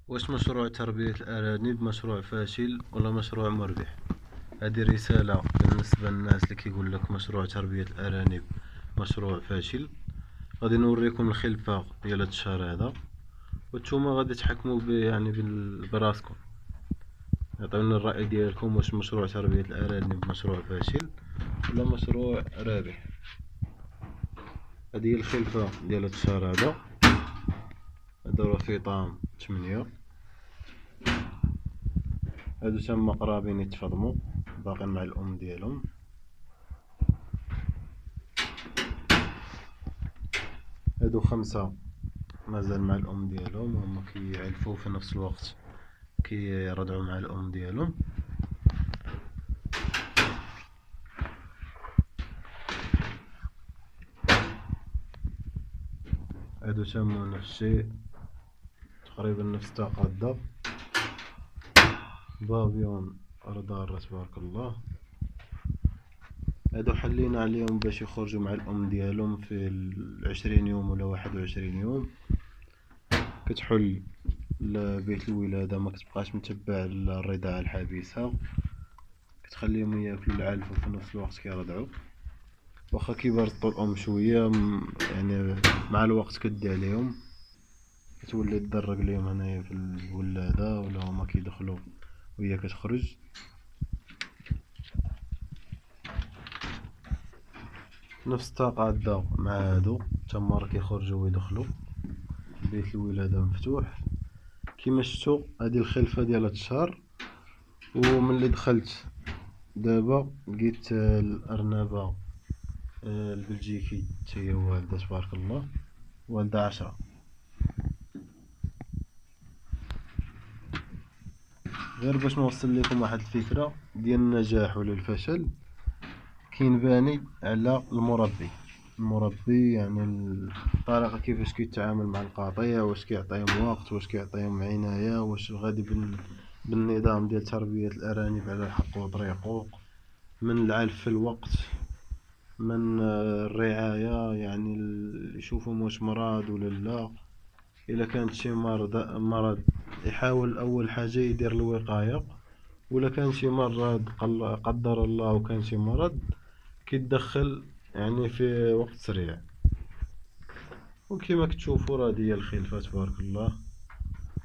واش مشروع تربية الأرانب مشروع فاشل ولا مشروع مربح؟ هذه رسالة بالنسبة للناس اللي كيقول لك مشروع تربية الأرانب مشروع فاشل. غادي نوريكم الخلفة ديال هاد الشهر هذا، وانتوما غادي تحكموا يعني براسكم. عطيونا الرأي ديالكم، واش مشروع تربية الأرانب مشروع فاشل ولا مشروع رابح؟ هذه هي الخلفة ديال هاد الشهر هذا. هذا راه فيطام 8. هادو تما قرابين يتفضموا، باقين مع الأم ديالهم. هادو 5 مازال مع الأم ديالهم، وهما كيعلفوا في نفس الوقت كيرضعوا مع الأم ديالهم. هادو تما نفس الشيء، تقريبا نفس التقادة. بابيون رضار تبارك الله. هادو حلينا عليهم باش يخرجوا مع الأم ديالهم في 20 يوم ولا 21 يوم. كتحل لبيت الولادة، ما كتبقاش متبع الرضاعة الحبيسة، كتخليهم ياكلوا العلف وفي نفس الوقت كيرضعوا. واخا كيبرطوا الأم شوية، يعني مع الوقت كدي عليهم، كتولي تدرج ليهم هنايا في الولادة، ولا هما كيدخلوا وهي كتخرج. نفس التقادة مع هادو، تما راه كيخرجوا ويدخلوا، بيت الولادة مفتوح. كيما شفتوا هادي الخلفة ديال هاد الشهر. وملي دخلت دابا لقيت الأرنبة البلجيكي تاهي والدة تبارك الله، والدة 10. غير باش نوصل لكم واحد الفكرة ديال النجاح ولا الفشل، كينباني على المربي يعني الطريقة كيفاش كيتعامل مع القطيع، واش كيعطيهم وقت، واش كيعطيهم عناية، واش غادي بالنظام ديال تربية الأرانب على الحق وطريقه، من العلف في الوقت، من الرعاية، يعني يشوفهم واش مرض ولا لا. إلا كانت شي مرض يحاول أول حاجة يدير الوقاية، ولا كان شي مرض قدر الله وكان شي مرض كيتدخل يعني في وقت سريع. وكما كتشوفوا راه هي الخلفة تبارك الله.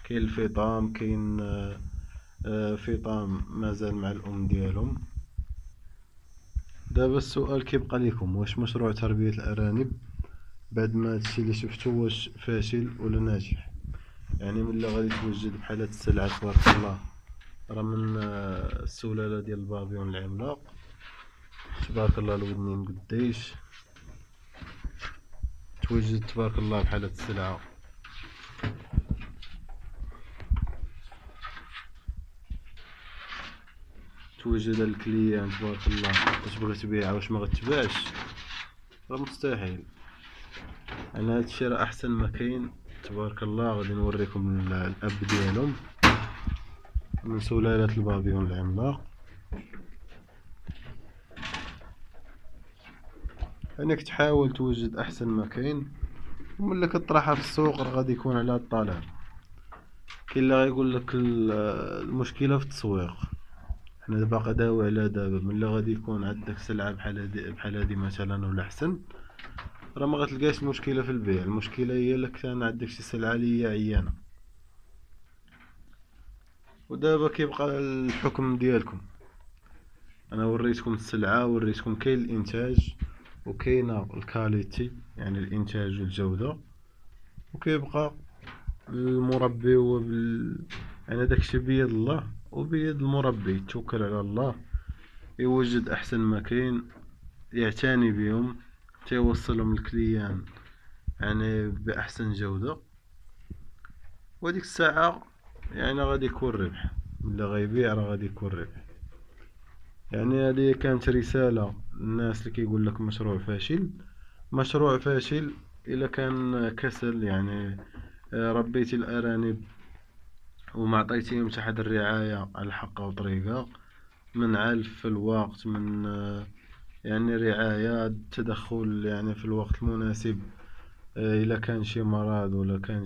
كاين الفطام، كاين فطام مازال مع الأم ديالهم. دابا السؤال كيبقى لكم، واش مشروع تربية الأرانب بعد ما هادشي اللي شفتو واش فاشل ولا ناجح؟ يعني ملي غادي توجد بحال هاد السلعة تبارك الله، راه من السلالة ديال البابيون العملاق تبارك الله، الودنين قديش توجد تبارك الله بحال هاد السلعة. توجد الكليان تبارك الله، واش بغيت تبيعها واش ما غتباعش، راه مستحيل. انا هادشي راه احسن ما كاين تبارك الله. غادي نوريكم الاب ديالهم من سلالة البابيون العملاق. انك تحاول توجد احسن ما كاين، وملي كطرحها في السوق راه غادي يكون على الطلب. كاين اللي غايقول لك المشكلة في التسويق. حنا دابا غداوي على دابا، ملي غادي يكون عندك سلعة بحال هادي مثلا ولا احسن، راه ما غتلقاش المشكلة في البيع. المشكلة هي الا كان عندك شي سلعة اللي هي عيانة. ودابا كيبقى الحكم ديالكم. انا وريتكم السلعة، وريتكم كاين الانتاج وكاينه الكاليتي، يعني الانتاج والجودة. وكيبقى المربي هو يعني داكشي بيد الله وبيد المربي. توكل على الله، يوجد احسن ما كاين، يعتني بهم، تيوصلهم الكليان يعني باحسن جودة. وديك الساعة يعني غادي يكون ربح، ملي غيبيع راه غادي يكون ربح. يعني هذه كانت رسالة للناس اللي كيقول لك مشروع فاشل. مشروع فاشل الا كان كسل، يعني ربيتي الارانب وما عطيتيهم حتى حد الرعاية على الحق وطريقة، من علف في الوقت، من يعني رعاية، تدخل يعني في الوقت المناسب. الا كان شي مرض ولا كان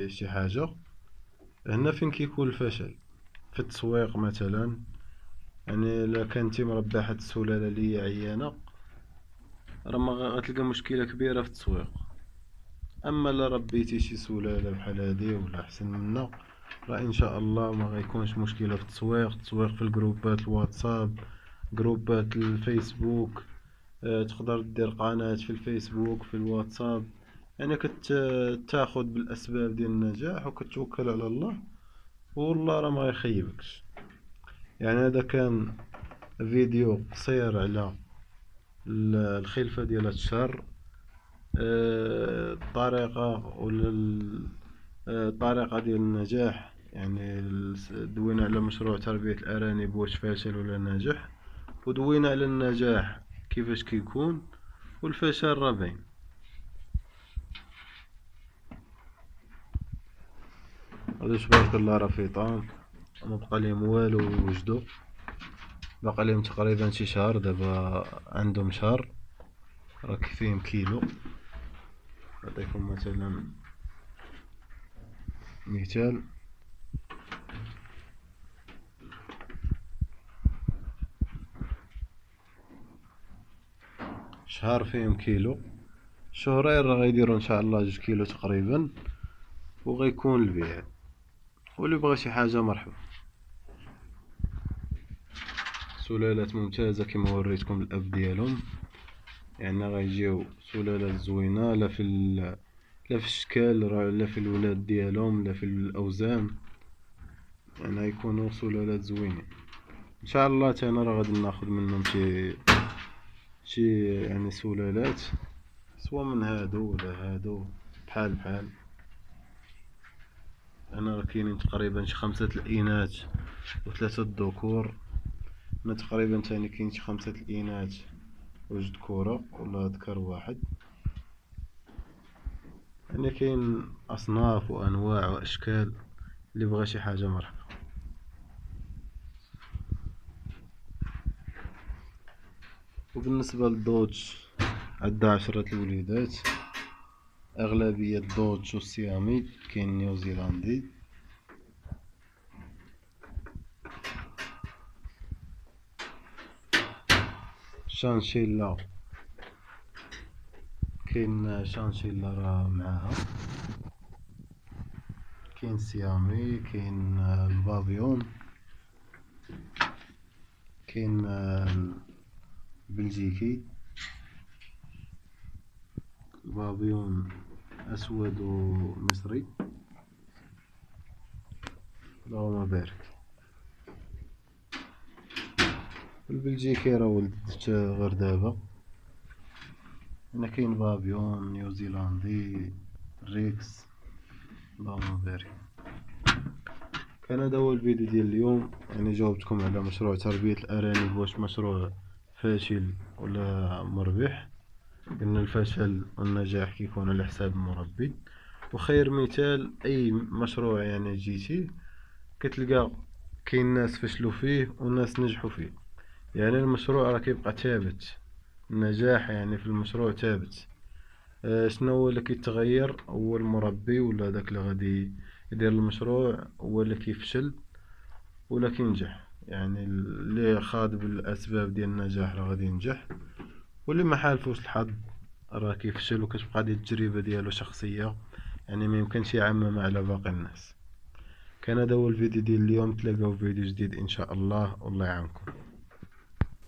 شي حاجة، هنا فين كيكون الفشل في التسويق مثلا. يعني الا كنتي مربح هاد السلالة اللي هي عيانة، راه ما غتلقى مشكلة كبيرة في التسويق. اما الا ربيتي شي سلالة بحال هادي ولا احسن منا، راه ان شاء الله ما غيكونش مشكلة في التسويق في الجروبات الواتساب، جروبات الفيسبوك. تقدر دير قناة في الفيسبوك في الواتساب. يعني تاخد بالاسباب ديال النجاح وكتوكل على الله، والله راه ما غيخيبكش. يعني هذا كان فيديو قصير على الخلفة ديال هاد الشهر. الطريقة ولا الطريقة ديال النجاح. يعني دوينا على مشروع تربية الأرانب واش فاشل ولا ناجح، ودوينا على النجاح كيفاش كيكون، والفشل راه باين. هذا تبارك الله راه فيطان، ما بقى ليهم والو يوجدوا. بقى ليهم تقريبا شي شهر، دابا عندهم شهر، راه فيهم كيلو. نعطيكم مثلا مثال. شهر فيهم كيلو، شهرين راه غيديروا ان شاء الله 2 كيلو تقريبا، وغيكون البيع. واللي بغى شي حاجه مرحبا. سلالات ممتازه كما وريتكم الاب ديالهم. يعني غيجيو سلالات زوينه، لا في الشكل، لا في الولاد ديالهم، لا في الاوزان. يعني يكونوا سلالات زوينين ان شاء الله. تانا راه غادي ناخذ منهم شي يعني سلالات، سوا من هادو ولا هادو، بحال. انا راه كاينين تقريبا شي 5 الاناث و3 الذكور. انا تقريبا تاني كاين شي 5 الاناث وجوج ذكورة ولا ذكر واحد. يعني كاين اصناف وانواع واشكال، اللي بغى شي حاجه مرحبا. وبالنسبه للضوج، عندها 10 الوليدات، اغلبيه الضوج والسيامي. كاين نيوزيلندي، شانشيلا. كاين شانشيلا راه معاها، كاين سيامي، كاين البافيون، كاين البلجيكي. بافيون اسود ومصري، اللهم بارك. البلجيكي راه ولدت غير دابا. هنا كاين بافيون نيوزيلندي ريكس، اللهم بارك. كان هذا هو الفيديو ديال اليوم. يعني جاوبتكم على مشروع تربية الأرانب، واش مشروع فاشل ولا مربح. قلنا الفشل والنجاح كيكون على حساب المربي. وخير مثال أي مشروع يعني جيتي كتلقى كاين ناس فشلوا فيه وناس نجحوا فيه. يعني المشروع راه كيبقى ثابت، النجاح يعني في المشروع ثابت. شنو هو اللي كيتغير؟ هو المربي ولا داك اللي غادي يدير المشروع، هو اللي كيفشل ولا كينجح. يعني اللي خاض بالاسباب ديال النجاح راه غادي ينجح، واللي ما حالفوش الحظ راه كيفشل، وكتبقى ديال التجربه ديالو شخصيه. يعني ما يمكنش يعمم على باقي الناس. كان هذا هو الفيديو ديال اليوم. تلاقاو في فيديو جديد ان شاء الله، والله يعاونكم.